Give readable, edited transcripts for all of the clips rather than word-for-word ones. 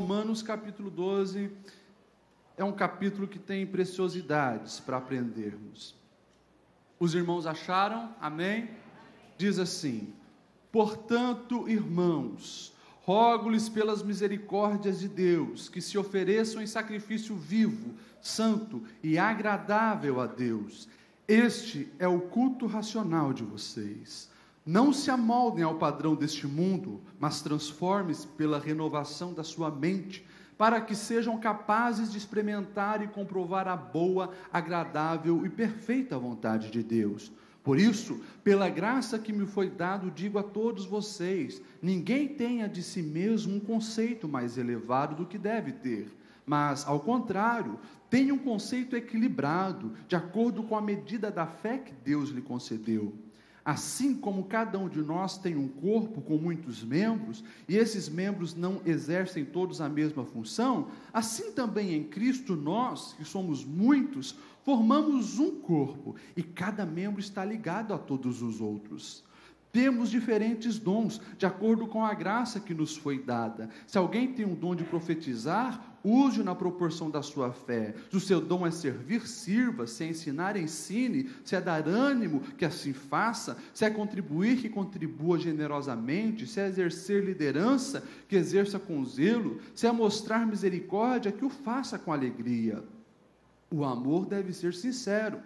Romanos capítulo 12 é um capítulo que tem preciosidades para aprendermos. Os irmãos acharam? Amém? Diz assim: portanto, irmãos, rogo-lhes pelas misericórdias de Deus, que se ofereçam em sacrifício vivo, santo e agradável a Deus. Este é o culto racional de vocês. Não se amoldem ao padrão deste mundo, mas transformem-se pela renovação da sua mente, para que sejam capazes de experimentar e comprovar a boa, agradável e perfeita vontade de Deus. Por isso, pela graça que me foi dado, digo a todos vocês: ninguém tenha de si mesmo um conceito mais elevado do que deve ter, mas, ao contrário, tenha um conceito equilibrado, de acordo com a medida da fé que Deus lhe concedeu. Assim como cada um de nós tem um corpo com muitos membros, e esses membros não exercem todos a mesma função, assim também em Cristo nós, que somos muitos, formamos um corpo, e cada membro está ligado a todos os outros. Temos diferentes dons, de acordo com a graça que nos foi dada. Se alguém tem um dom de profetizar, use-o na proporção da sua fé. Se o seu dom é servir, sirva. Se é ensinar, ensine. Se é dar ânimo, que assim faça. Se é contribuir, que contribua generosamente. Se é exercer liderança, que exerça com zelo. Se é mostrar misericórdia, que o faça com alegria. O amor deve ser sincero.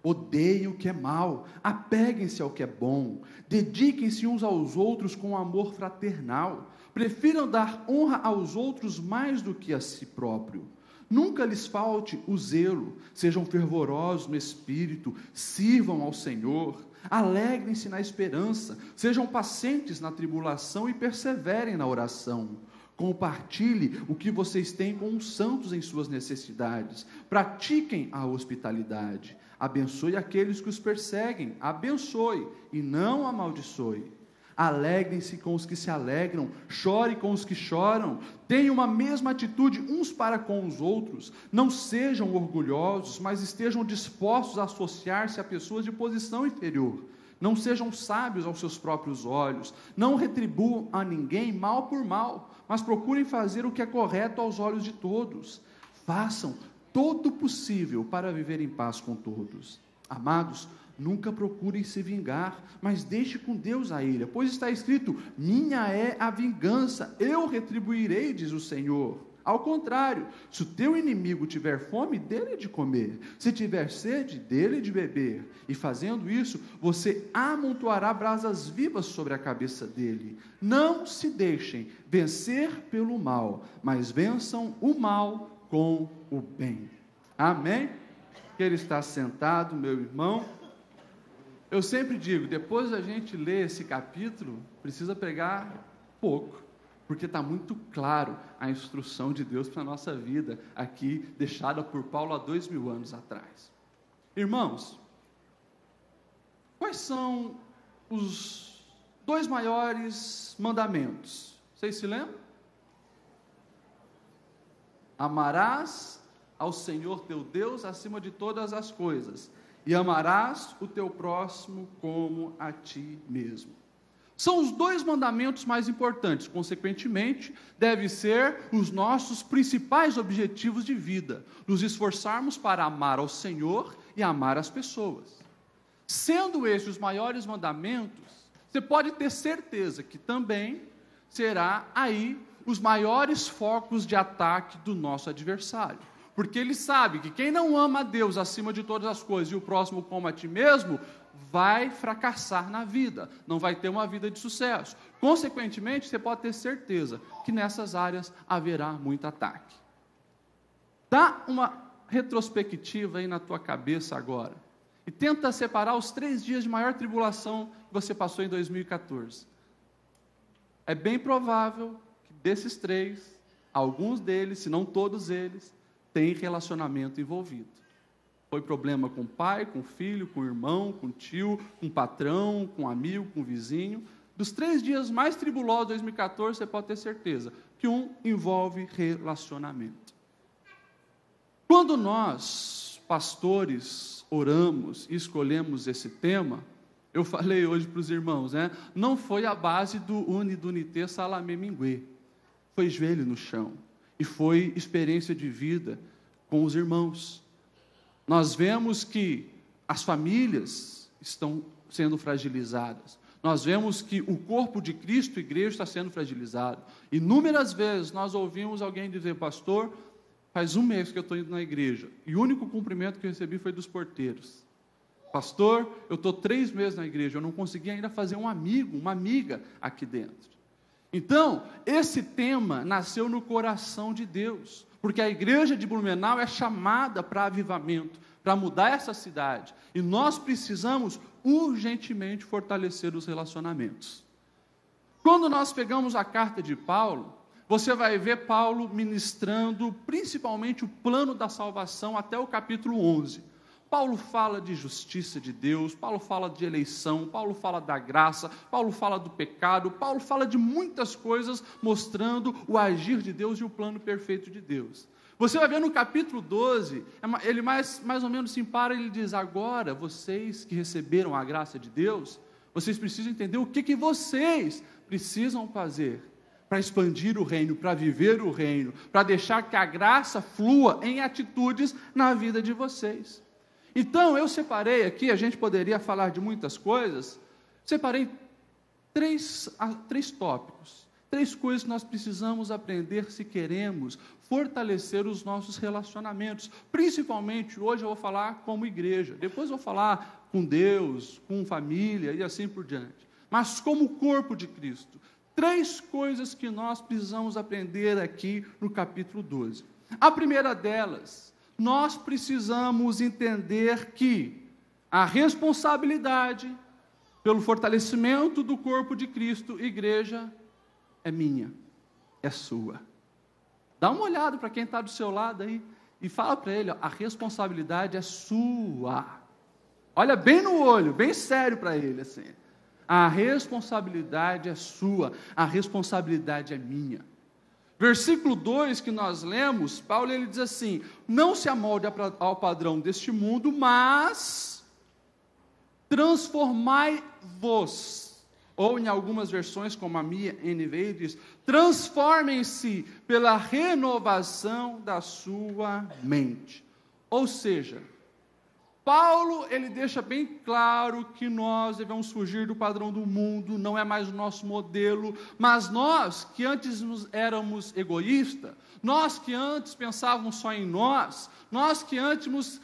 Odeiem o que é mal, apeguem-se ao que é bom, dediquem-se uns aos outros com amor fraternal, prefiram dar honra aos outros mais do que a si próprio. Nunca lhes falte o zelo, sejam fervorosos no espírito, sirvam ao Senhor, alegrem-se na esperança, sejam pacientes na tribulação e perseverem na oração. Compartilhe o que vocês têm com os santos em suas necessidades, pratiquem a hospitalidade, abençoe aqueles que os perseguem, abençoe e não amaldiçoe. Alegrem-se com os que se alegram, chore com os que choram, tenham uma mesma atitude uns para com os outros, não sejam orgulhosos, mas estejam dispostos a associar-se a pessoas de posição inferior. Não sejam sábios aos seus próprios olhos, não retribuam a ninguém mal por mal, mas procurem fazer o que é correto aos olhos de todos. Façam todo o possível para viver em paz com todos. Amados, nunca procurem se vingar, mas deixe com Deus a ira, pois está escrito: minha é a vingança, eu retribuirei, diz o Senhor. Ao contrário, se o teu inimigo tiver fome, dê-lhe de comer, se tiver sede, dê-lhe de beber, e fazendo isso, você amontoará brasas vivas sobre a cabeça dele. Não se deixem vencer pelo mal, mas vençam o mal com o bem. Amém? Ele está sentado, meu irmão. Eu sempre digo, depois da gente ler esse capítulo, precisa pregar pouco, porque está muito claro a instrução de Deus para a nossa vida, aqui deixada por Paulo há 2000 anos atrás. Irmãos, quais são os 2 maiores mandamentos? Vocês se lembram? Amarás ao Senhor teu Deus acima de todas as coisas, e amarás o teu próximo como a ti mesmo. São os 2 mandamentos mais importantes, consequentemente, devem ser os nossos principais objetivos de vida, nos esforçarmos para amar ao Senhor e amar as pessoas. Sendo esses os maiores mandamentos, você pode ter certeza que também será aí os maiores focos de ataque do nosso adversário, porque ele sabe que quem não ama a Deus acima de todas as coisas e o próximo como a ti mesmo, vai fracassar na vida, não vai ter uma vida de sucesso. Consequentemente, você pode ter certeza que nessas áreas haverá muito ataque. Dá uma retrospectiva aí na tua cabeça agora, e tenta separar os 3 dias de maior tribulação que você passou em 2014. É bem provável que desses 3, alguns deles, se não todos eles, têm relacionamento envolvido. Foi problema com o pai, com o filho, com o irmão, com o tio, com o patrão, com o amigo, com o vizinho. Dos 3 dias mais tribulosos de 2014, você pode ter certeza que um envolve relacionamento. Quando nós, pastores, oramos e escolhemos esse tema, eu falei hoje para os irmãos, não foi a base do Unidunité Salamé Minguê, foi joelho no chão. e foi experiência de vida com os irmãos. Nós vemos que as famílias estão sendo fragilizadas. Nós vemos que o corpo de Cristo, a igreja, está sendo fragilizado. Inúmeras vezes nós ouvimos alguém dizer: pastor, faz 1 mês que eu estou indo na igreja, e o único cumprimento que eu recebi foi dos porteiros. Pastor, eu estou 3 meses na igreja, eu não consegui ainda fazer um amigo, uma amiga aqui dentro. Então, esse tema nasceu no coração de Deus, porque a igreja de Blumenau é chamada para avivamento, para mudar essa cidade, e nós precisamos urgentemente fortalecer os relacionamentos. Quando nós pegamos a carta de Paulo, você vai ver Paulo ministrando principalmente o plano da salvação até o capítulo 11. Paulo fala de justiça de Deus, Paulo fala de eleição, Paulo fala da graça, Paulo fala do pecado, Paulo fala de muitas coisas mostrando o agir de Deus e o plano perfeito de Deus. Você vai ver no capítulo 12, ele mais ou menos se para e ele diz: agora vocês que receberam a graça de Deus, vocês precisam entender o que vocês precisam fazer para expandir o reino, para viver o reino, para deixar que a graça flua em atitudes na vida de vocês. Então, eu separei aqui, a gente poderia falar de muitas coisas, separei três tópicos, 3 coisas que nós precisamos aprender se queremos fortalecer os nossos relacionamentos. Principalmente, hoje eu vou falar como igreja, depois eu vou falar com Deus, com família e assim por diante. Mas como corpo de Cristo, 3 coisas que nós precisamos aprender aqui no capítulo 12. A primeira delas, nós precisamos entender que a responsabilidade pelo fortalecimento do corpo de Cristo, igreja, é minha, é sua. Dá uma olhada para quem está do seu lado aí e fala para ele: ó, a responsabilidade é sua. Olha bem no olho, bem sério para ele assim. A responsabilidade é sua, a responsabilidade é minha. Versículo 2 que nós lemos, Paulo ele diz assim: não se amolde ao padrão deste mundo, mas transformai-vos. Ou em algumas versões, como a minha NVI diz: transformem-se pela renovação da sua mente. Ou seja, Paulo, ele deixa bem claro que nós devemos fugir do padrão do mundo, não é mais o nosso modelo, mas nós que antes éramos egoístas, nós que antes pensávamos só em nós que antes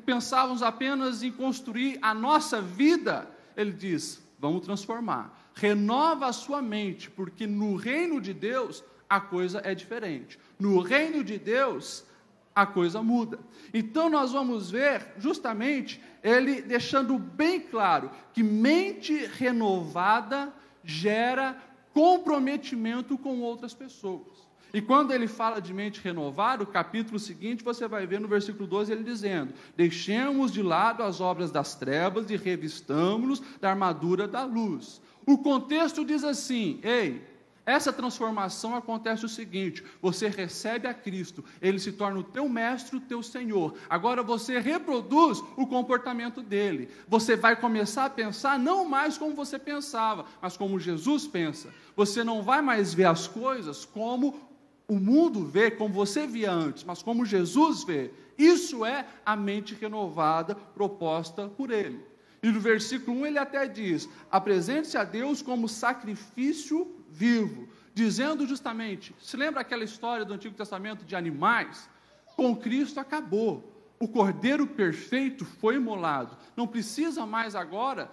pensávamos apenas em construir a nossa vida, ele diz: vamos transformar, renova a sua mente, porque no reino de Deus a coisa é diferente, no reino de Deus a coisa muda. Então nós vamos ver justamente ele deixando bem claro que mente renovada gera comprometimento com outras pessoas. E quando ele fala de mente renovada, o capítulo seguinte você vai ver no versículo 12 ele dizendo: deixemos de lado as obras das trevas e revistamo-nos da armadura da luz. O contexto diz assim: ei, essa transformação acontece o seguinte: você recebe a Cristo, Ele se torna o teu mestre, o teu Senhor. Agora você reproduz o comportamento dele. Você vai começar a pensar não mais como você pensava, mas como Jesus pensa. Você não vai mais ver as coisas como o mundo vê, como você via antes, mas como Jesus vê. Isso é a mente renovada proposta por Ele. E no versículo 1 ele até diz: apresente-se a Deus como sacrifício vivo, dizendo justamente, se lembra aquela história do Antigo Testamento de animais? Com Cristo acabou, o Cordeiro perfeito foi imolado, não precisa mais agora,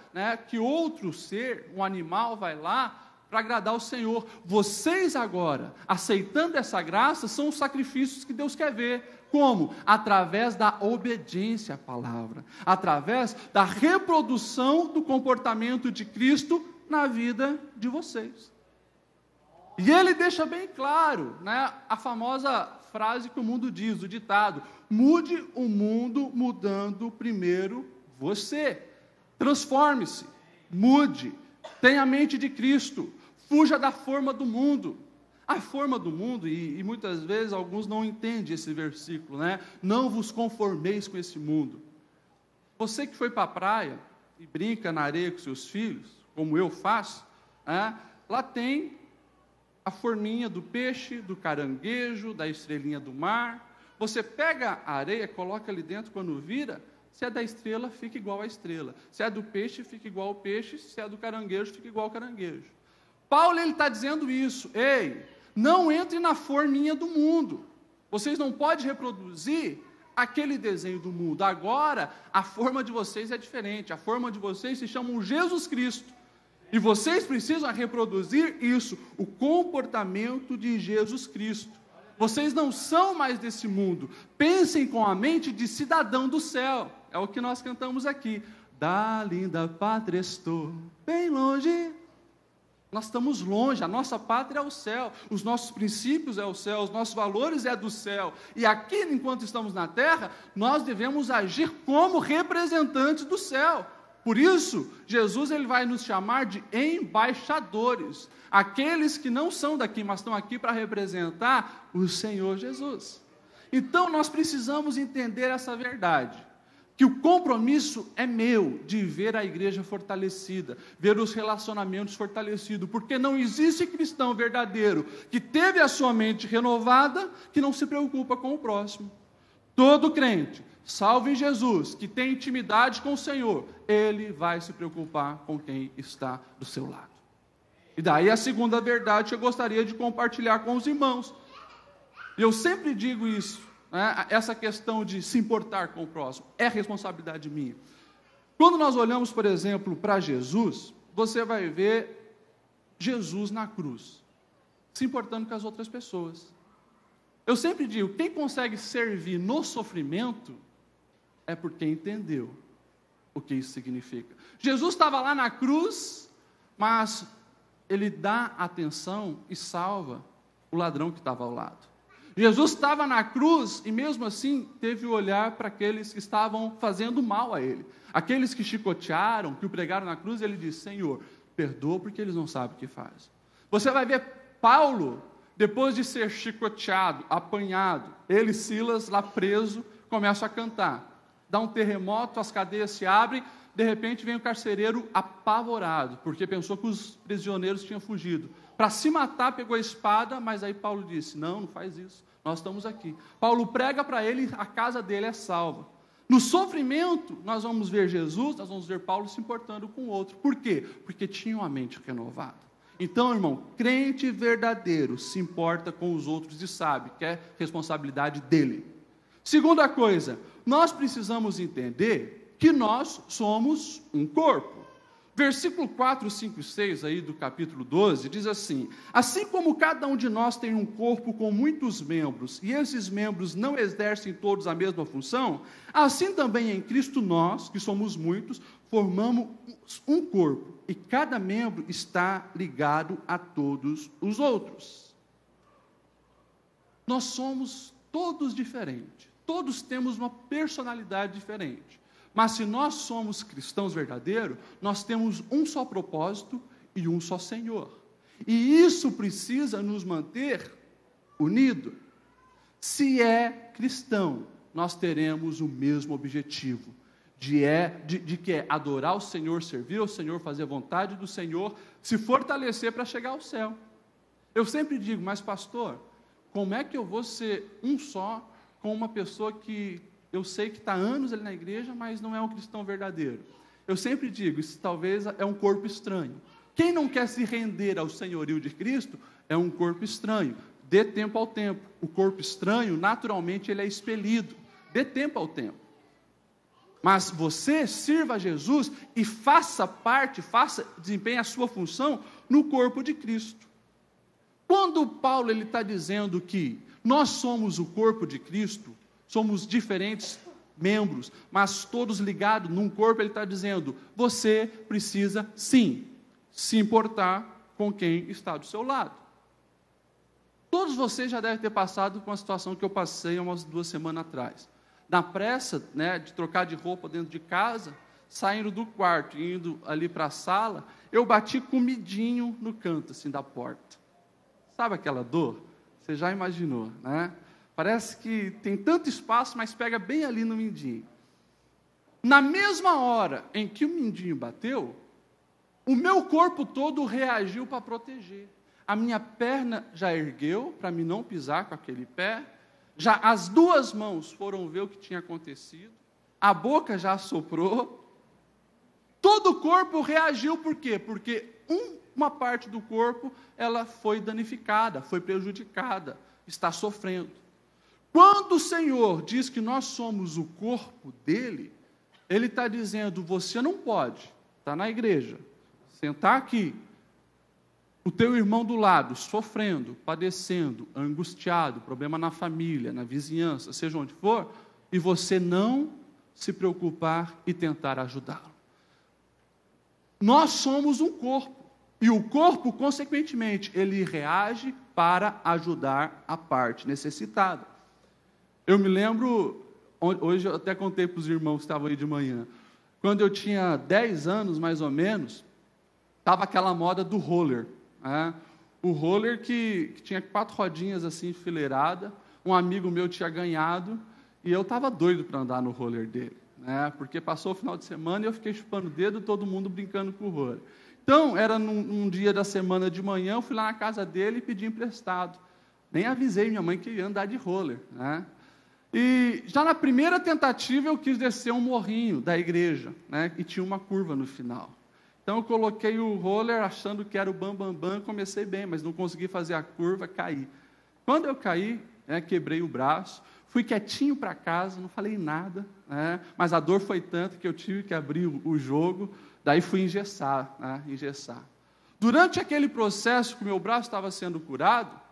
que outro ser, um animal vai lá para agradar o Senhor. Vocês agora, aceitando essa graça, são os sacrifícios que Deus quer ver. Como? Através da obediência à palavra, através da reprodução do comportamento de Cristo na vida de vocês. E ele deixa bem claro, a famosa frase que o mundo diz, o ditado: mude o mundo mudando primeiro você. Transforme-se, mude, tenha a mente de Cristo, fuja da forma do mundo. A forma do mundo, e muitas vezes alguns não entendem esse versículo, não vos conformeis com esse mundo. Você que foi para a praia e brinca na areia com seus filhos, como eu faço, lá tem a forminha do peixe, do caranguejo, da estrelinha do mar. Você pega a areia, coloca ali dentro, quando vira, se é da estrela, fica igual à estrela. Se é do peixe, fica igual ao peixe. Se é do caranguejo, fica igual ao caranguejo. Paulo está dizendo isso. Ei, não entre na forminha do mundo. Vocês não podem reproduzir aquele desenho do mundo. Agora, a forma de vocês é diferente. A forma de vocês se chama Jesus Cristo. E vocês precisam reproduzir isso, o comportamento de Jesus Cristo. Vocês não são mais desse mundo. Pensem com a mente de cidadão do céu. É o que nós cantamos aqui. Da linda pátria estou bem longe. Nós estamos longe, a nossa pátria é o céu, os nossos princípios é o céu, os nossos valores é do céu. E aqui, enquanto estamos na terra, nós devemos agir como representantes do céu. Por isso, Jesus ele vai nos chamar de embaixadores, aqueles que não são daqui, mas estão aqui para representar o Senhor Jesus. Então, nós precisamos entender essa verdade, que o compromisso é meu de ver a igreja fortalecida, ver os relacionamentos fortalecidos, porque não existe cristão verdadeiro que teve a sua mente renovada, que não se preocupa com o próximo. Todo crente, salvo em Jesus, que tem intimidade com o Senhor, ele vai se preocupar com quem está do seu lado. E daí a segunda verdade que eu gostaria de compartilhar com os irmãos. E eu sempre digo isso, né? Essa questão de se importar com o próximo é responsabilidade minha. Quando nós olhamos, por exemplo, para Jesus, você vai ver Jesus na cruz, se importando com as outras pessoas. Eu sempre digo, quem consegue servir no sofrimento é porque entendeu o que isso significa. Jesus estava lá na cruz, mas ele dá atenção e salva o ladrão que estava ao lado. Jesus estava na cruz e mesmo assim teve o olhar para aqueles que estavam fazendo mal a ele. Aqueles que chicotearam, que o pregaram na cruz, ele disse, Senhor, perdoa porque eles não sabem o que fazem. Você vai ver Paulo, depois de ser chicoteado, apanhado, ele e Silas lá preso, começam a cantar. Dá um terremoto, as cadeias se abrem, de repente vem o carcereiro apavorado, porque pensou que os prisioneiros tinham fugido. Para se matar, pegou a espada, mas aí Paulo disse, não faz isso, nós estamos aqui. Paulo prega para ele, a casa dele é salva. No sofrimento, nós vamos ver Jesus, nós vamos ver Paulo se importando com o outro. Por quê? Porque tinham a mente renovada. Então, irmão, crente verdadeiro se importa com os outros e sabe que é responsabilidade dele. Segunda coisa, nós precisamos entender que nós somos um corpo. Versículo 4, 5 e 6 aí do capítulo 12, diz assim, assim como cada um de nós tem um corpo com muitos membros, e esses membros não exercem todos a mesma função, assim também em Cristo nós, que somos muitos, formamos um corpo, e cada membro está ligado a todos os outros. Nós somos todos diferentes, todos temos uma personalidade diferente. Mas se nós somos cristãos verdadeiros, nós temos um só propósito e um só Senhor. E isso precisa nos manter unidos. Se é cristão, nós teremos o mesmo objetivo, de que é adorar o Senhor, servir ao Senhor, fazer a vontade do Senhor, se fortalecer para chegar ao céu. Eu sempre digo, mas pastor, como é que eu vou ser um só com uma pessoa que eu sei que está há anos ali na igreja, mas não é um cristão verdadeiro? Eu sempre digo, isso talvez é um corpo estranho. Quem não quer se render ao senhorio de Cristo é um corpo estranho. Dê tempo ao tempo. O corpo estranho, naturalmente, ele é expelido. Dê tempo ao tempo. Mas você sirva a Jesus e faça parte, desempenhe a sua função no corpo de Cristo. Quando Paulo está dizendo que nós somos o corpo de Cristo, somos diferentes membros, mas todos ligados num corpo, ele está dizendo, você precisa, sim, se importar com quem está do seu lado. Todos vocês já devem ter passado por uma situação que eu passei há umas 2 semanas atrás. Na pressa, de trocar de roupa dentro de casa, saindo do quarto, indo ali para a sala, eu bati comidinho no canto, assim, da porta. Sabe aquela dor? Você já imaginou, né? Parece que tem tanto espaço, mas pega bem ali no mindinho. Na mesma hora em que o mindinho bateu, o meu corpo todo reagiu para proteger. a minha perna já ergueu para mim não pisar com aquele pé, já as duas mãos foram ver o que tinha acontecido, a boca já assoprou, todo o corpo reagiu, por quê? Porque uma parte do corpo, ela foi danificada, foi prejudicada, está sofrendo. Quando o Senhor diz que nós somos o corpo dele, ele está dizendo, você não pode estar na igreja, sentar aqui, o teu irmão do lado, sofrendo, padecendo, angustiado, problema na família, na vizinhança, seja onde for, e você não se preocupar e tentar ajudá-lo. Nós somos um corpo, e o corpo, consequentemente, ele reage para ajudar a parte necessitada. Eu me lembro, hoje eu até contei para os irmãos que estavam aí de manhã, quando eu tinha 10 anos, mais ou menos, estava aquela moda do roller, o roller que tinha 4 rodinhas assim enfileiradas, um amigo meu tinha ganhado, e eu estava doido para andar no roller dele, porque passou o final de semana e eu fiquei chupando o dedo, todo mundo brincando com o roller. Então, era num dia da semana de manhã, eu fui lá na casa dele e pedi emprestado. Nem avisei minha mãe que ia andar de roller, E já na primeira tentativa eu quis descer um morrinho da igreja, e tinha uma curva no final. Então eu coloquei o roller achando que era o bam, comecei bem, mas não consegui fazer a curva, caí. Quando eu caí, quebrei o braço, fui quietinho para casa, não falei nada, mas a dor foi tanta que eu tive que abrir o jogo, daí fui engessar. Durante aquele processo que o meu braço estava sendo curado,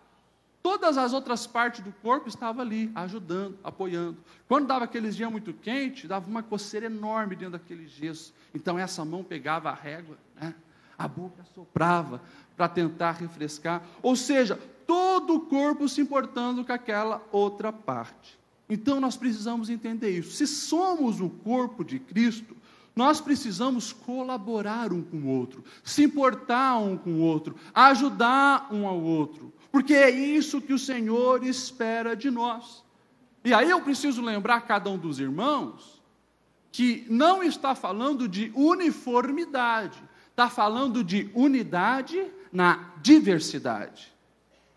todas as outras partes do corpo estavam ali, ajudando, apoiando. Quando dava aqueles dias muito quentes, dava uma coceira enorme dentro daquele gesso. Então essa mão pegava a régua, a boca soprava para tentar refrescar. Ou seja, todo o corpo se importando com aquela outra parte. Então nós precisamos entender isso. Se somos o corpo de Cristo, nós precisamos colaborar um com o outro, se importar um com o outro, ajudar um ao outro. Porque é isso que o Senhor espera de nós. E aí eu preciso lembrar cada um dos irmãos que não está falando de uniformidade, está falando de unidade na diversidade.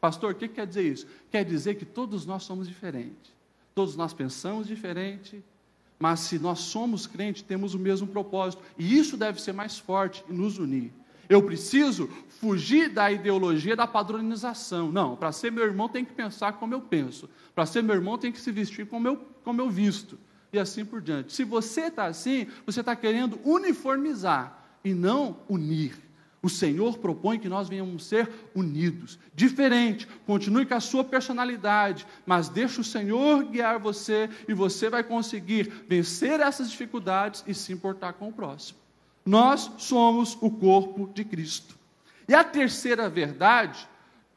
Pastor, o que quer dizer isso? Quer dizer que todos nós somos diferentes, todos nós pensamos diferente, mas se nós somos crentes, temos o mesmo propósito, e isso deve ser mais forte e nos unir. Eu preciso fugir da ideologia da padronização. Não, para ser meu irmão tem que pensar como eu penso. Para ser meu irmão tem que se vestir como eu visto. E assim por diante. Se você está assim, você está querendo uniformizar e não unir. O Senhor propõe que nós venhamos ser unidos. Diferente, continue com a sua personalidade, mas deixe o Senhor guiar você e você vai conseguir vencer essas dificuldades e se importar com o próximo. Nós somos o corpo de Cristo. E a terceira verdade,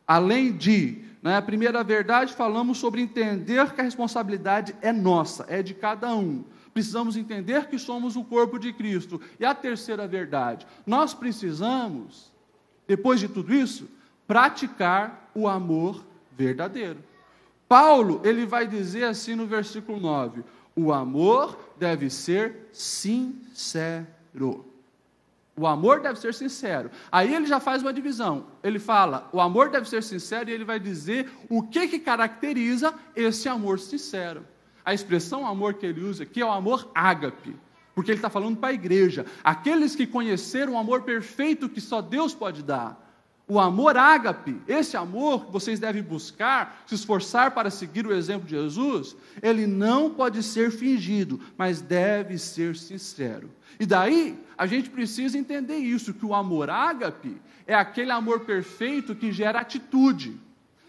além de, a primeira verdade, falamos sobre entender que a responsabilidade é nossa, é de cada um. Precisamos entender que somos o corpo de Cristo. E a terceira verdade, nós precisamos, depois de tudo isso, praticar o amor verdadeiro. Paulo, ele vai dizer assim no versículo 9, o amor deve ser sincero. O amor deve ser sincero. Aí ele já faz uma divisão. Ele fala, o amor deve ser sincero, e ele vai dizer o que caracteriza esse amor sincero. A expressão amor que ele usa aqui é o amor ágape, porque ele está falando para a igreja. Aqueles que conheceram o amor perfeito que só Deus pode dar. O amor ágape, esse amor que vocês devem buscar, se esforçar para seguir o exemplo de Jesus, ele não pode ser fingido, mas deve ser sincero. E daí, a gente precisa entender isso, que o amor ágape é aquele amor perfeito que gera atitude.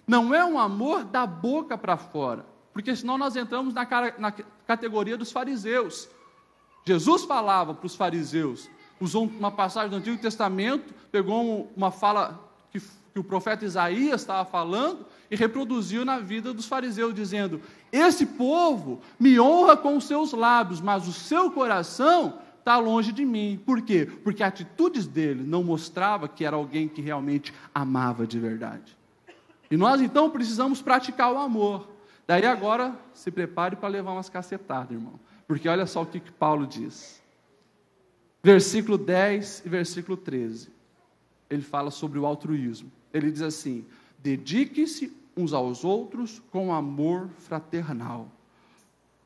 Não é um amor da boca para fora, porque senão nós entramos na categoria dos fariseus. Jesus falava para os fariseus, usou uma passagem do Antigo Testamento, pegou uma fala que o profeta Isaías estava falando e reproduziu na vida dos fariseus, dizendo, esse povo me honra com os seus lábios, mas o seu coração está longe de mim. Por quê? Porque as atitudes dele não mostravam que era alguém que realmente amava de verdade. E nós então precisamos praticar o amor. Daí agora, se prepare para levar umas cacetadas, irmão. Porque olha só o que Paulo diz. Versículo 10 e versículo 13. Ele fala sobre o altruísmo. ele diz assim: dediquem-se uns aos outros com amor fraternal.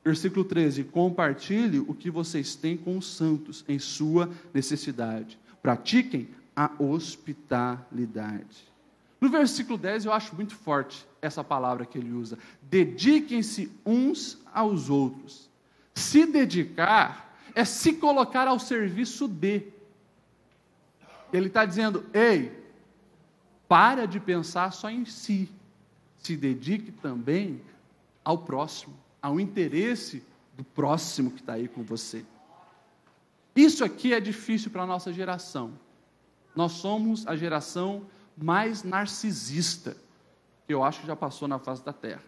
Versículo 13: compartilhe o que vocês têm com os santos em sua necessidade. Pratiquem a hospitalidade. No versículo 10 eu acho muito forte essa palavra que ele usa. Dediquem-se uns aos outros. Se dedicar é se colocar ao serviço de. Ele está dizendo: ei, para de pensar só em si. Se dedique também ao próximo, ao interesse do próximo que está aí com você. Isso aqui é difícil para a nossa geração. Nós somos a geração mais narcisista que eu acho que já passou na face da Terra.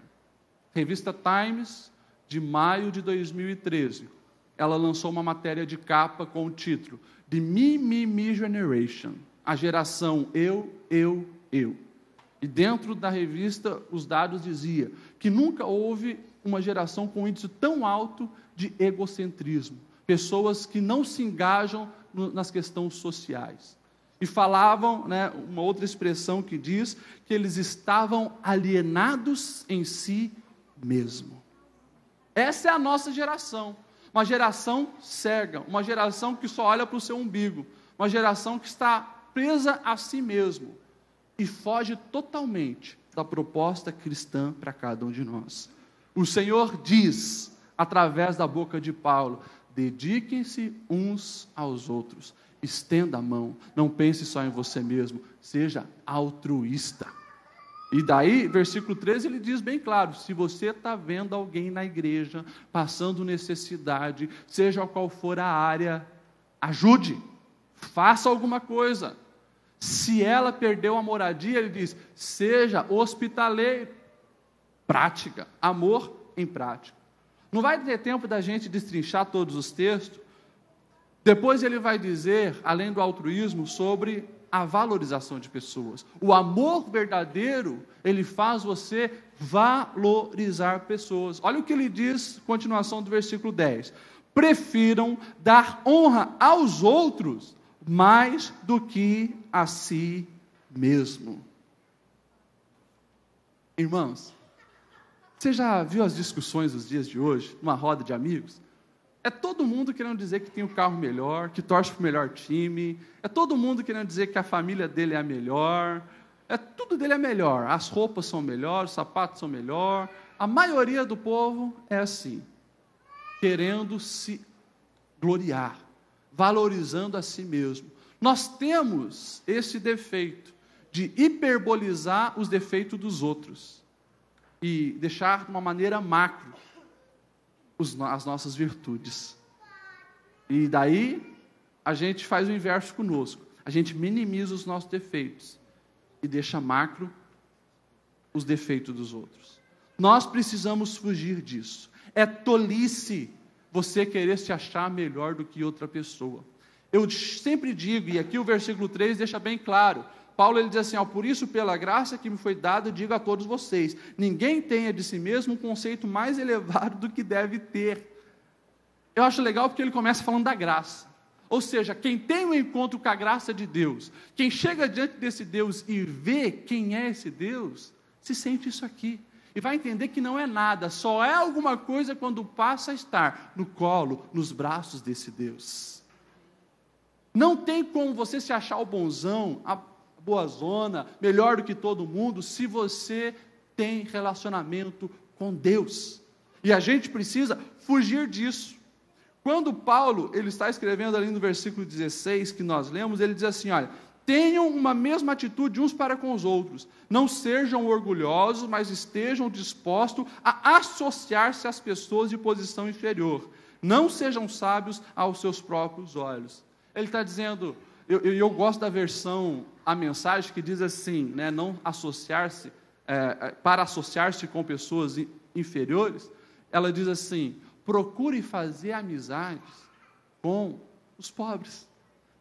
Revista Times, de maio de 2013, ela lançou uma matéria de capa com o título The Me Generation, a geração eu. E dentro da revista, os dados diziam que nunca houve uma geração com um índice tão alto de egocentrismo. Pessoas que não se engajam nas questões sociais. E falavam, uma outra expressão que diz que eles estavam alienados em si mesmo. Essa é a nossa geração. Uma geração cega, uma geração que só olha para o seu umbigo, uma geração que está presa a si mesmo e foge totalmente da proposta cristã para cada um de nós. O Senhor diz, através da boca de Paulo: dediquem-se uns aos outros, estenda a mão, não pense só em você mesmo, seja altruísta. E daí, versículo 13, ele diz bem claro: se você está vendo alguém na igreja, passando necessidade, seja qual for a área, ajude, faça alguma coisa. Se ela perdeu a moradia, ele diz: seja hospitaleiro. Prática, amor em prática. Não vai ter tempo da gente destrinchar todos os textos. Depois ele vai dizer, além do altruísmo, sobre a valorização de pessoas. O amor verdadeiro, ele faz você valorizar pessoas. Olha o que ele diz, continuação do versículo 10. Prefiram dar honra aos outros mais do que a si mesmo. Irmãos, você já viu as discussões dos dias de hoje, numa roda de amigos? É todo mundo querendo dizer que tem o carro melhor, que torce para o melhor time, é todo mundo querendo dizer que a família dele é a melhor, tudo dele é melhor, as roupas são melhores, os sapatos são melhores, a maioria do povo é assim, querendo se gloriar, valorizando a si mesmo. Nós temos esse defeito de hiperbolizar os defeitos dos outros e deixar de uma maneira macro as nossas virtudes. E daí a gente faz o inverso conosco. A gente minimiza os nossos defeitos e deixa macro os defeitos dos outros. Nós precisamos fugir disso. É tolice você querer se achar melhor do que outra pessoa. Eu sempre digo, e aqui o versículo 3 deixa bem claro, Paulo ele diz assim: por isso, pela graça que me foi dada, digo a todos vocês, ninguém tenha de si mesmo um conceito mais elevado do que deve ter. Eu acho legal porque ele começa falando da graça. Ou seja, quem tem um encontro com a graça de Deus, quem chega diante desse Deus e vê quem é esse Deus, se sente isso aqui. E vai entender que não é nada, só é alguma coisa quando passa a estar no colo, nos braços desse Deus. Não tem como você se achar o bonzão, a boa zona, melhor do que todo mundo, se você tem relacionamento com Deus. E a gente precisa fugir disso. Quando Paulo, ele está escrevendo ali no versículo 16, que nós lemos, ele diz assim, olha, tenham uma mesma atitude uns para com os outros, não sejam orgulhosos, mas estejam dispostos a associar-se às pessoas de posição inferior, não sejam sábios aos seus próprios olhos. Ele está dizendo, eu gosto da versão, a mensagem que diz assim, não associar-se, para associar-se com pessoas inferiores, ela diz assim, procure fazer amizades com os pobres,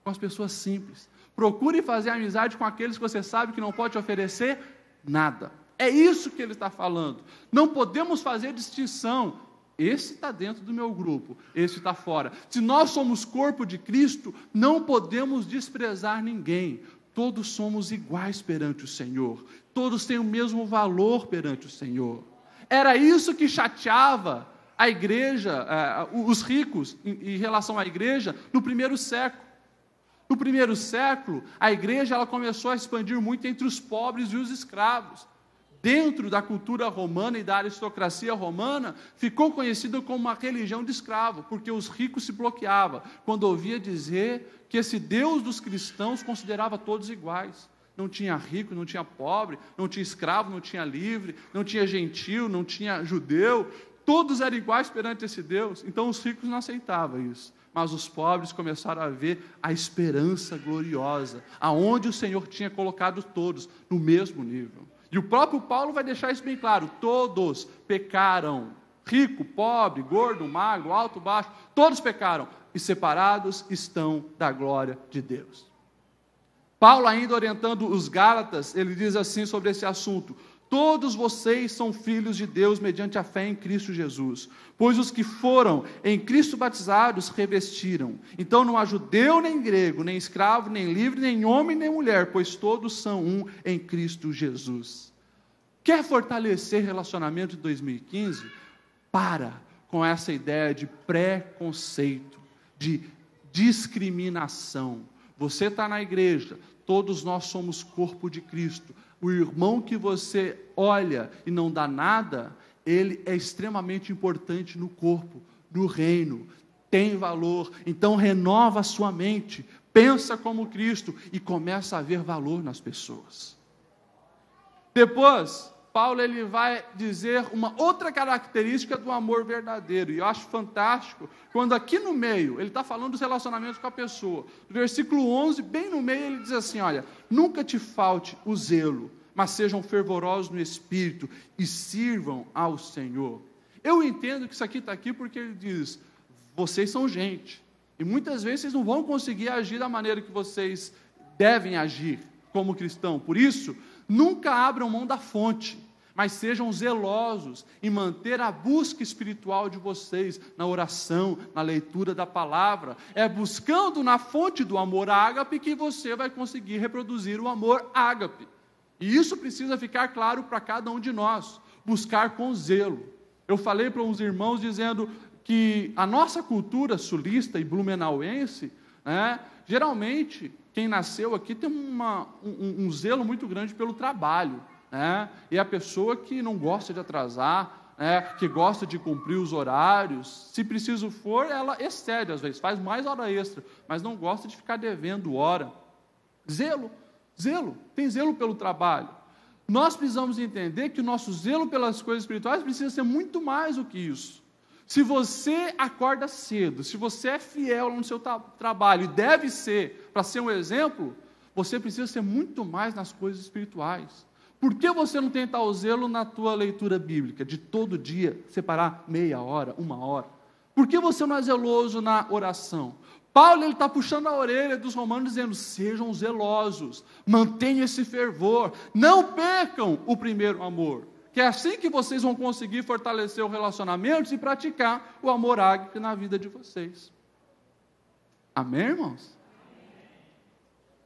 com as pessoas simples. Procure fazer amizade com aqueles que você sabe que não pode te oferecer nada. É isso que ele está falando. Não podemos fazer distinção. Esse está dentro do meu grupo, esse está fora. Se nós somos corpo de Cristo, não podemos desprezar ninguém. todos somos iguais perante o Senhor, todos têm o mesmo valor perante o Senhor. Era isso que chateava a igreja, os ricos em relação à igreja no primeiro século. No primeiro século, a igreja ela começou a expandir muito entre os pobres e os escravos. Dentro da cultura romana e da aristocracia romana, ficou conhecida como uma religião de escravo, porque os ricos se bloqueavam quando ouvia dizer que esse Deus dos cristãos considerava todos iguais. Não tinha rico, não tinha pobre, não tinha escravo, não tinha livre, não tinha gentil, não tinha judeu. Todos eram iguais perante esse Deus. Então os ricos não aceitavam isso. Mas os pobres começaram a ver a esperança gloriosa, aonde o Senhor tinha colocado todos no mesmo nível. E o próprio Paulo vai deixar isso bem claro: todos pecaram, rico, pobre, gordo, magro, alto, baixo, todos pecaram, e separados estão da glória de Deus. Paulo, ainda orientando os Gálatas, ele diz assim sobre esse assunto: todos vocês são filhos de Deus mediante a fé em Cristo Jesus, pois os que foram em Cristo batizados revestiram. Então não há judeu nem grego, nem escravo, nem livre, nem homem nem mulher, pois todos são um em Cristo Jesus. Quer fortalecer relacionamento de 2015? Para com essa ideia de preconceito, de discriminação. Você está na igreja, todos nós somos corpo de Cristo. O irmão que você olha e não dá nada, ele é extremamente importante no corpo, no reino, tem valor. Então renova a sua mente, pensa como Cristo e começa a ver valor nas pessoas. Depois, Paulo ele vai dizer uma outra característica do amor verdadeiro, e eu acho fantástico, quando aqui no meio, ele está falando dos relacionamentos com a pessoa. No versículo 11, bem no meio, ele diz assim, olha, nunca te falte o zelo, mas sejam fervorosos no Espírito e sirvam ao Senhor. Eu entendo que isso aqui está aqui porque ele diz, vocês são gente, e muitas vezes vocês não vão conseguir agir da maneira que vocês devem agir como cristão. Por isso, nunca abram mão da fonte, mas sejam zelosos em manter a busca espiritual de vocês na oração, na leitura da palavra. É buscando na fonte do amor ágape que você vai conseguir reproduzir o amor ágape. E isso precisa ficar claro para cada um de nós, buscar com zelo. Eu falei para uns irmãos dizendo que a nossa cultura sulista e blumenauense, geralmente, quem nasceu aqui tem um zelo muito grande pelo trabalho, e a pessoa que não gosta de atrasar, que gosta de cumprir os horários, se preciso for, ela excede às vezes, faz mais hora extra, mas não gosta de ficar devendo hora. Zelo, tem zelo pelo trabalho. Nós precisamos entender que o nosso zelo pelas coisas espirituais precisa ser muito mais do que isso. Se você acorda cedo, se você é fiel no seu trabalho, e deve ser, para ser um exemplo, você precisa ser muito mais nas coisas espirituais. Por que você não tem tal zelo na tua leitura bíblica, de todo dia separar meia hora, 1 hora? Por que você não é zeloso na oração? Paulo está puxando a orelha dos romanos, dizendo, sejam zelosos, mantenham esse fervor, não percam o primeiro amor, que é assim que vocês vão conseguir fortalecer o relacionamento e praticar o amor ágape na vida de vocês. Amém, irmãos?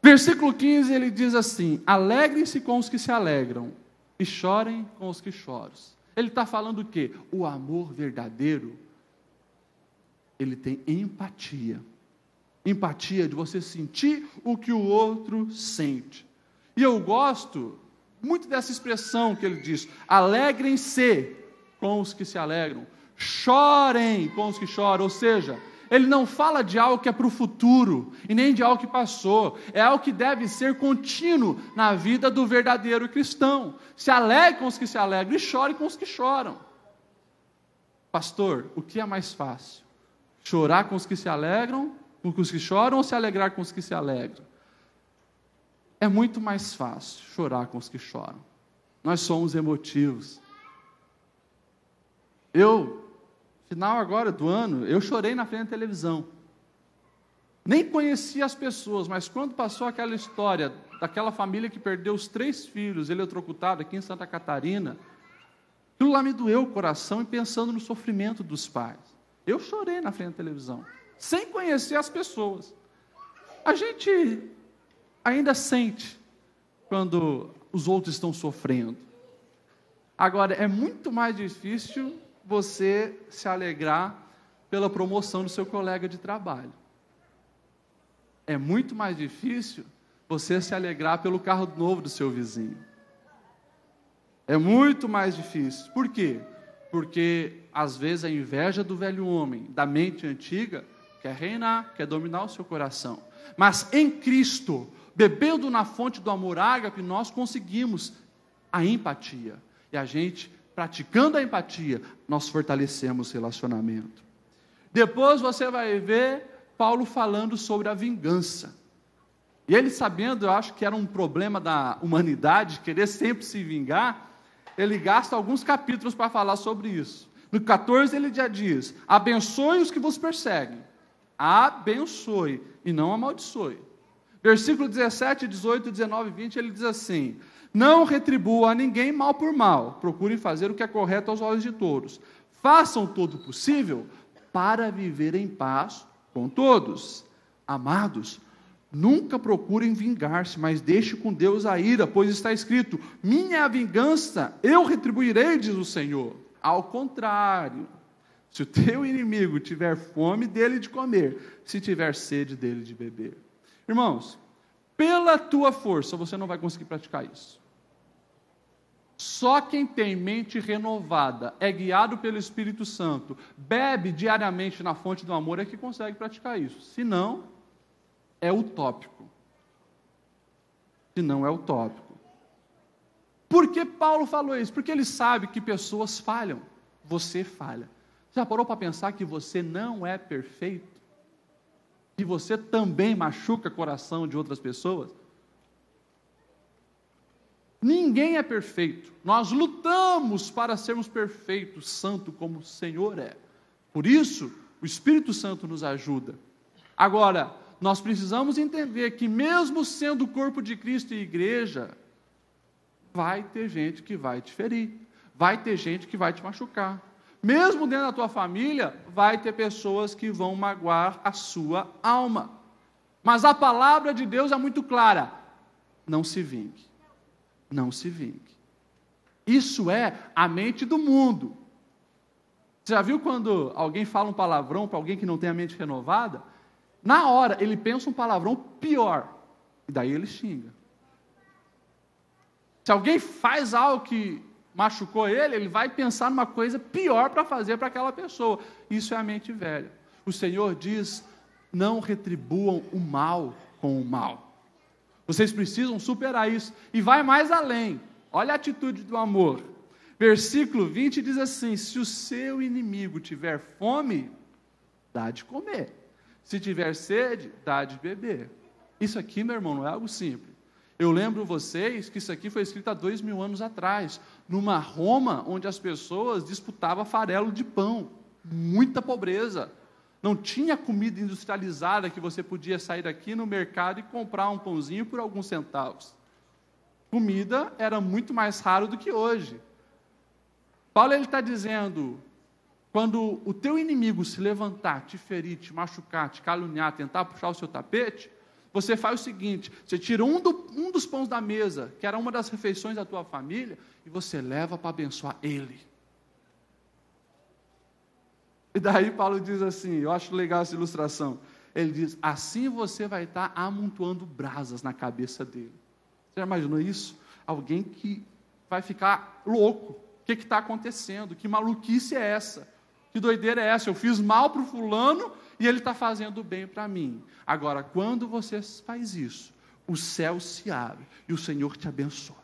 Versículo 15, ele diz assim, alegrem-se com os que se alegram e chorem com os que choram. Ele está falando o quê? O amor verdadeiro, ele tem empatia. Empatia de você sentir o que o outro sente. E eu gosto muito dessa expressão que ele diz, alegrem-se com os que se alegram, chorem com os que choram, ou seja, ele não fala de algo que é para o futuro, e nem de algo que passou, é algo que deve ser contínuo na vida do verdadeiro cristão. Se alegre com os que se alegram e chore com os que choram. Pastor, o que é mais fácil? Chorar com os que se alegram, com os que choram, ou se alegrar com os que se alegram? É muito mais fácil chorar com os que choram. Nós somos emotivos. Final agora do ano, eu chorei na frente da televisão. Nem conhecia as pessoas, mas quando passou aquela história daquela família que perdeu os 3 filhos eletrocutados aqui em Santa Catarina, aquilo lá me doeu o coração e pensando no sofrimento dos pais. Eu chorei na frente da televisão, sem conhecer as pessoas. A gente ainda sente quando os outros estão sofrendo. Agora, é muito mais difícil você se alegrar pela promoção do seu colega de trabalho. É muito mais difícil você se alegrar pelo carro novo do seu vizinho. É muito mais difícil. Por quê? Porque, às vezes, a inveja do velho homem, da mente antiga, quer reinar, quer dominar o seu coração. Mas em Cristo, bebendo na fonte do amor ágape, nós conseguimos a empatia. E a gente, praticando a empatia, nós fortalecemos o relacionamento. Depois você vai ver Paulo falando sobre a vingança. E ele, sabendo, eu acho que era um problema da humanidade, querer sempre se vingar, ele gasta alguns capítulos para falar sobre isso. No 14 ele já diz: abençoe os que vos perseguem. Abençoe e não amaldiçoe. Versículo 17, 18, 19 e 20, ele diz assim: não retribua a ninguém mal por mal, procurem fazer o que é correto aos olhos de todos. Façam todo o possível para viver em paz com todos. Amados, nunca procurem vingar-se, mas deixe com Deus a ira, pois está escrito: minha é a vingança, eu retribuirei, diz o Senhor. Ao contrário, se o teu inimigo tiver fome, dele de comer, se tiver sede, dele de beber. Irmãos, pela tua força você não vai conseguir praticar isso. Só quem tem mente renovada, é guiado pelo Espírito Santo, bebe diariamente na fonte do amor, é que consegue praticar isso. Se não, é utópico. Se não, é utópico. Por que Paulo falou isso? Porque ele sabe que pessoas falham. Você falha. Já parou para pensar que você não é perfeito? Que você também machuca o coração de outras pessoas? Ninguém é perfeito. Nós lutamos para sermos perfeitos, santo como o Senhor é. Por isso, o Espírito Santo nos ajuda. Agora, nós precisamos entender que mesmo sendo o corpo de Cristo e igreja, vai ter gente que vai te ferir, vai ter gente que vai te machucar. Mesmo dentro da tua família, vai ter pessoas que vão magoar a sua alma. Mas a palavra de Deus é muito clara: não se vingue. Não se vingue. Isso é a mente do mundo. Você já viu quando alguém fala um palavrão para alguém que não tem a mente renovada? Na hora, ele pensa um palavrão pior, e daí ele xinga. Se alguém faz algo que machucou ele, ele vai pensar numa coisa pior para fazer para aquela pessoa. Isso é a mente velha. O Senhor diz: não retribuam o mal com o mal. Vocês precisam superar isso. E vai mais além. Olha a atitude do amor. Versículo 20 diz assim: se o seu inimigo tiver fome, dá de comer. Se tiver sede, dá de beber. Isso aqui, meu irmão, não é algo simples. Eu lembro vocês que isso aqui foi escrito há 2000 anos atrás, numa Roma onde as pessoas disputavam farelo de pão. Muita pobreza. Não tinha comida industrializada que você podia sair daqui no mercado e comprar um pãozinho por alguns centavos. Comida era muito mais raro do que hoje. Paulo está dizendo: quando o teu inimigo se levantar, te ferir, te machucar, te caluniar, tentar puxar o seu tapete, você faz o seguinte: você tira um dos pães da mesa, que era uma das refeições da tua família, e você leva para abençoar ele. E daí Paulo diz assim, eu acho legal essa ilustração, ele diz: assim você vai estar amontoando brasas na cabeça dele. Você já imaginou isso? Alguém que vai ficar louco. O que está acontecendo? Que maluquice é essa? Que doideira é essa? Eu fiz mal para o fulano e ele está fazendo bem para mim. Agora, quando você faz isso, o céu se abre e o Senhor te abençoa.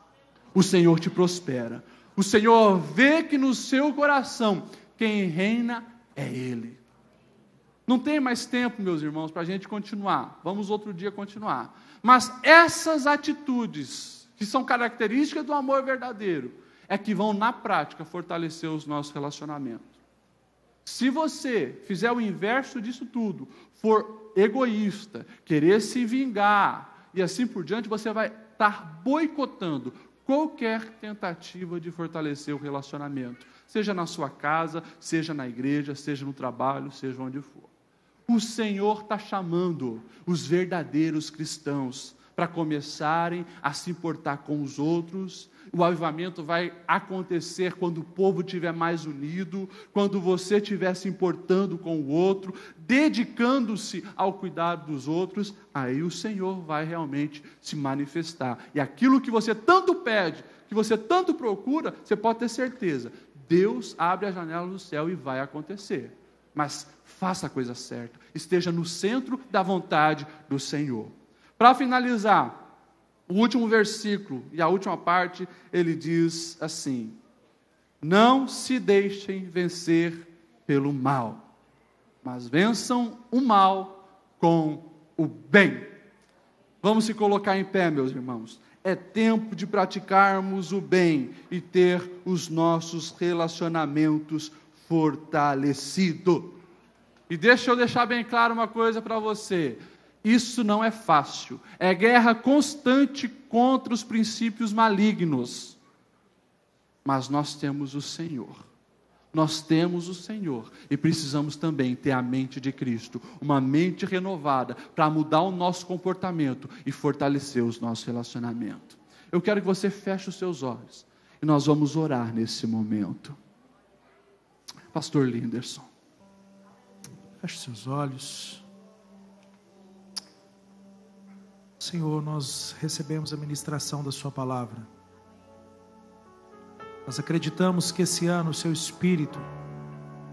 O Senhor te prospera. O Senhor vê que no seu coração quem reina é Ele. Não tem mais tempo, meus irmãos, para a gente continuar. Vamos outro dia continuar. Mas essas atitudes, que são características do amor verdadeiro, é que vão, na prática, fortalecer os nossos relacionamentos. Se você fizer o inverso disso tudo, for egoísta, querer se vingar, e assim por diante, você vai estar boicotando qualquer tentativa de fortalecer o relacionamento. Seja na sua casa, seja na igreja, seja no trabalho, seja onde for. O Senhor está chamando os verdadeiros cristãos para começarem a se importar com os outros. O avivamento vai acontecer quando o povo estiver mais unido, quando você estiver se importando com o outro, dedicando-se ao cuidado dos outros. Aí o Senhor vai realmente se manifestar. E aquilo que você tanto pede, que você tanto procura, você pode ter certeza, Deus abre a janela do céu e vai acontecer. Mas faça a coisa certa, esteja no centro da vontade do Senhor. Para finalizar, o último versículo e a última parte, ele diz assim: não se deixem vencer pelo mal, mas vençam o mal com o bem. Vamos se colocar em pé, meus irmãos. É tempo de praticarmos o bem e ter os nossos relacionamentos fortalecidos. E deixa eu deixar bem claro uma coisa para você. Isso não é fácil. É guerra constante contra os princípios malignos. Mas nós temos o Senhor. Nós temos o Senhor. E precisamos também ter a mente de Cristo. Uma mente renovada para mudar o nosso comportamento e fortalecer os nossos relacionamentos. Eu quero que você feche os seus olhos. E nós vamos orar nesse momento. Pastor Linderson. Feche seus olhos. Senhor, nós recebemos a ministração da sua palavra. Nós acreditamos que esse ano o seu Espírito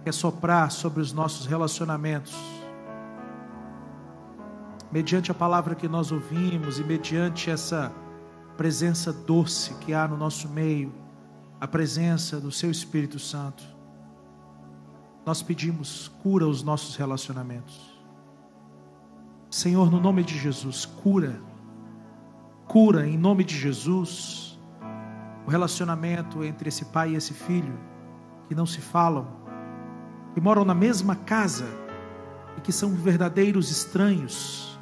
quer soprar sobre os nossos relacionamentos. Mediante a palavra que nós ouvimos e mediante essa presença doce que há no nosso meio, a presença do seu Espírito Santo, nós pedimos, cura os nossos relacionamentos. Senhor, no nome de Jesus, cura em nome de Jesus, o relacionamento entre esse pai e esse filho, que não se falam, que moram na mesma casa, e que são verdadeiros estranhos.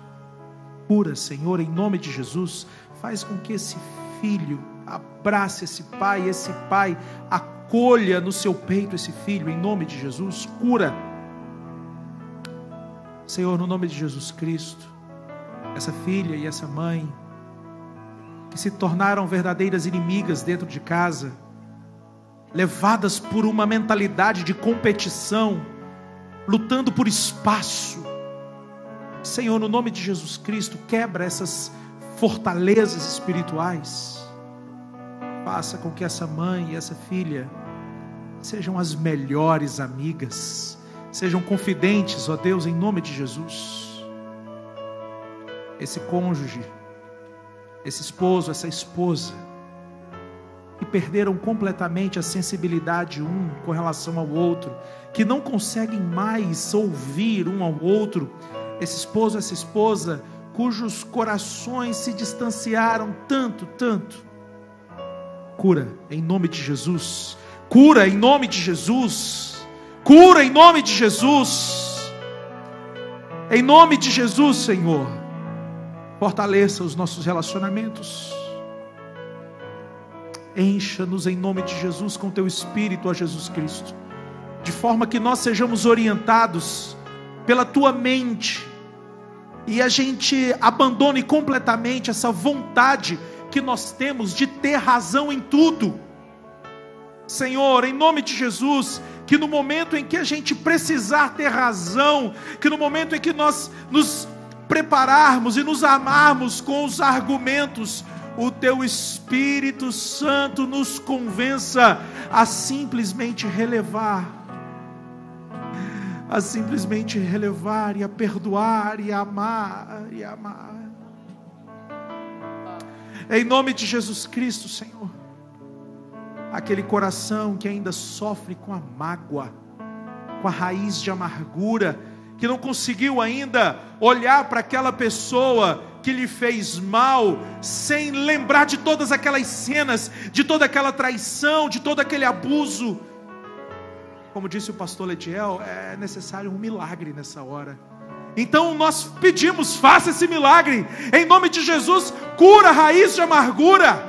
Cura, Senhor, em nome de Jesus, faz com que esse filho abrace esse pai acolha no seu peito esse filho, em nome de Jesus, cura. Senhor, no nome de Jesus Cristo, essa filha e essa mãe, que se tornaram verdadeiras inimigas dentro de casa, levadas por uma mentalidade de competição, lutando por espaço. Senhor, no nome de Jesus Cristo, quebra essas fortalezas espirituais. Faça com que essa mãe e essa filha sejam as melhores amigas, sejam confidentes, ó Deus, em nome de Jesus. Esse cônjuge, esse esposo, essa esposa, que perderam completamente a sensibilidade um com relação ao outro, que não conseguem mais ouvir um ao outro, esse esposo, essa esposa, cujos corações se distanciaram tanto, cura em nome de Jesus, cura em nome de Jesus, cura em nome de Jesus, em nome de Jesus, Senhor, fortaleça os nossos relacionamentos, encha-nos em nome de Jesus com teu Espírito, ó Jesus Cristo, de forma que nós sejamos orientados pela tua mente, e a gente abandone completamente essa vontade que nós temos de ter razão em tudo. Senhor, em nome de Jesus, que no momento em que a gente precisar ter razão, que no momento em que nós nos prepararmos e nos amarmos com os argumentos, o teu Espírito Santo nos convença a simplesmente relevar, e a perdoar, e a amar, em nome de Jesus Cristo, Senhor. Aquele coração que ainda sofre com a mágoa, com a raiz de amargura, que não conseguiu ainda olhar para aquela pessoa que lhe fez mal, sem lembrar de todas aquelas cenas, de toda aquela traição, de todo aquele abuso. Como disse o pastor Letiel, é necessário um milagre nessa hora. Então nós pedimos, faça esse milagre, em nome de Jesus, cura a raiz de amargura,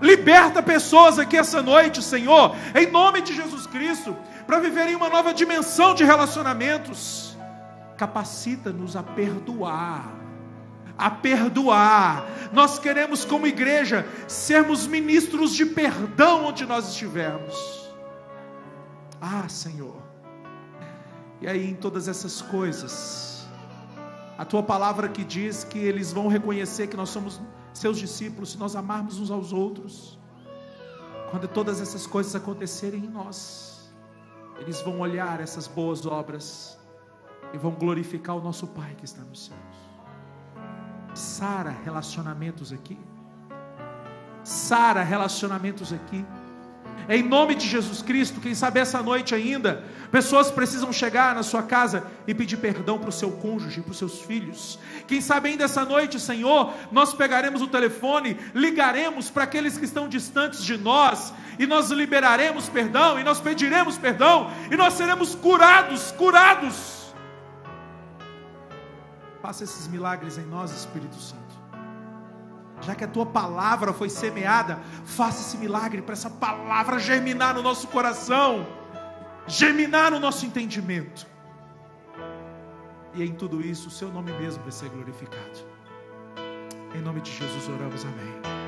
liberta pessoas aqui essa noite, Senhor, em nome de Jesus Cristo, para viverem uma nova dimensão de relacionamentos. Capacita-nos a perdoar, a perdoar. Nós queremos, como igreja, sermos ministros de perdão onde nós estivermos. Ah, Senhor. E aí, em todas essas coisas, a tua palavra que diz que eles vão reconhecer que nós somos seus discípulos se nós amarmos uns aos outros. Quando todas essas coisas acontecerem em nós, eles vão olhar essas boas obras e vão glorificar o nosso Pai que está nos céus. Sara relacionamentos aqui. Sara relacionamentos aqui. Em nome de Jesus Cristo, quem sabe essa noite ainda, pessoas precisam chegar na sua casa e pedir perdão para o seu cônjuge, para os seus filhos. Quem sabe ainda essa noite, Senhor, nós pegaremos o telefone, ligaremos para aqueles que estão distantes de nós, e nós liberaremos perdão, e nós pediremos perdão, e nós seremos curados. Faça esses milagres em nós, Espírito Santo. Já que a tua palavra foi semeada, faça esse milagre para essa palavra germinar no nosso coração, germinar no nosso entendimento. E em tudo isso, o seu nome mesmo vai ser glorificado. Em nome de Jesus oramos, amém.